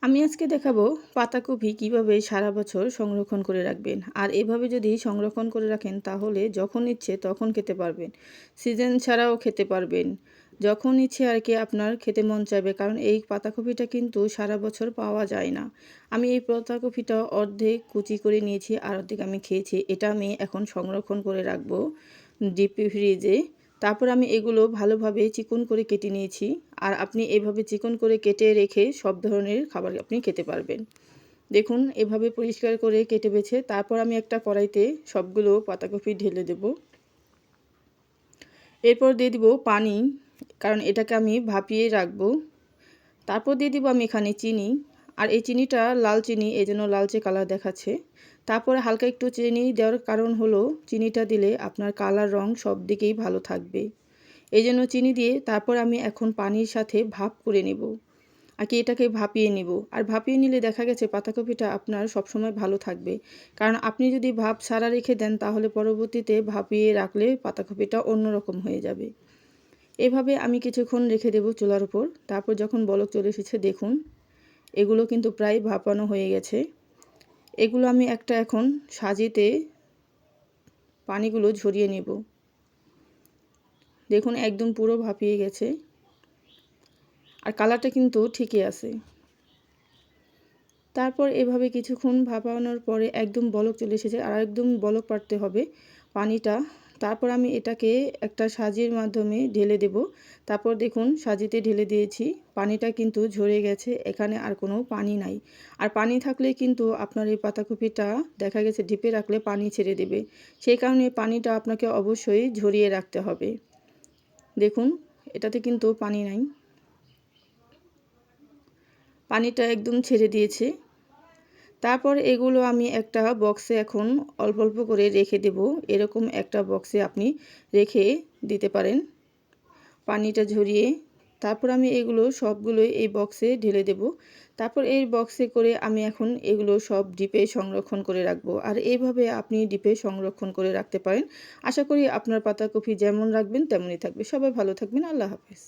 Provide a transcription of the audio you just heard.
আমি আজকে দেখাবো পাতাকপি কিভাবে সারা বছর সংরক্ষণ করে রাখবেন। আর এভাবে যদি সংরক্ষণ করে রাখেন তাহলে যখন ইচ্ছে তখন খেতে পারবেন, সিজন ছাড়াও খেতে পারবেন, যখন ইচ্ছে আর কি আপনার খেতে মন চাইবে। কারণ এই পাতাকপিটা কিন্তু সারা বছর পাওয়া যায় না। আমি এই পাতাকপিটা অর্ধেক কুচি করে নিয়েছি আর অর্ধেক আমি খেয়েছি। এটা আমি এখন সংরক্ষণ করে রাখবো ডিপ ফ্রিজে। তারপর আমি এগুলো ভালোভাবে চিকন করে কেটে নিয়েছি। আর আপনি এভাবে চিকন করে কেটে রেখে সব ধরনের খাবার আপনি খেতে পারবেন। দেখুন এভাবে পরিষ্কার করে কেটে বেছে তারপর আমি একটা কড়াইতে সবগুলো পাতাকপি ঢেলে দেব। এরপর দিয়ে দিব পানি, কারণ এটাকে আমি ভাপিয়ে রাখবো। তারপর দিয়ে দিব আমি এখানে চিনি। আর এই চিনিটা লাল চিনি, এই জন্য লালচে কালার দেখাচ্ছে। তারপরে হালকা একটু চিনি দেওয়ার কারণ হলো চিনিটা দিলে আপনার কালার রং সব দিকেই ভালো থাকবে। এই জন্য চিনি দিয়ে তারপর আমি এখন পানির সাথে ভাপ করে নেব। আর কি এটাকে ভাপিয়ে নেব। আর ভাপিয়ে নিলে দেখা গেছে পাতাকপিটা আপনার সবসময় ভালো থাকবে। কারণ আপনি যদি ভাপ ছাড়া রেখে দেন তাহলে পরবর্তীতে ভাপিয়ে রাখলে পাতাকপিটা অন্যরকম হয়ে যাবে। এভাবে আমি কিছুক্ষণ রেখে দেব চুলার উপর। তারপর যখন বলক চলে এসেছে দেখুন এগুলো কিন্তু প্রায় ভাপানো হয়ে গেছে। এগুলো আমি একটা এখন সাজিতে পানিগুলো ঝরিয়ে নেব। দেখুন একদম পুরো ভাপিয়ে গেছে আর কালারটা কিন্তু ঠিকই আছে। তারপর এভাবে কিছুক্ষণ ভাপানোর পরে একদম বলক চলে এসেছে আর একদম বলক পাড়তে হবে পানিটা। তারপর আমি এটাকে একটা সাজির মাধ্যমে ঢেলে দেব। তারপর দেখুন সাজিতে ঢেলে দিয়েছি, পানিটা কিন্তু ঝরে গেছে, এখানে আর কোনো পানি নাই। আর পানি থাকলে কিন্তু আপনার এই পাতাকপিটা দেখা গেছে ডিপে রাখলে পানি ছেড়ে দেবে। সেই কারণে পানিটা আপনাকে অবশ্যই ঝরিয়ে রাখতে হবে। দেখুন এটাতে কিন্তু পানি নাই, পানিটা একদম ছেড়ে দিয়েছে। তারপর এগুলো আমি একটা বক্সে এখন অল্প অল্প করে রেখে দেব। এরকম একটা বক্সে আপনি রেখে দিতে পারেন পানিটা ঝরিয়ে। তারপর আমি এগুলো সবগুলোই এই বক্সে ঢেলে দেব। তারপর এই বক্সে করে আমি এখন এগুলো সব ডিপে সংরক্ষণ করে রাখবো। আর এইভাবে আপনি ডিপে সংরক্ষণ করে রাখতে পারেন। আশা করি আপনার পাতাকপি যেমন রাখবেন তেমনই থাকবে। সবাই ভালো থাকবেন। আল্লাহ হাফেজ।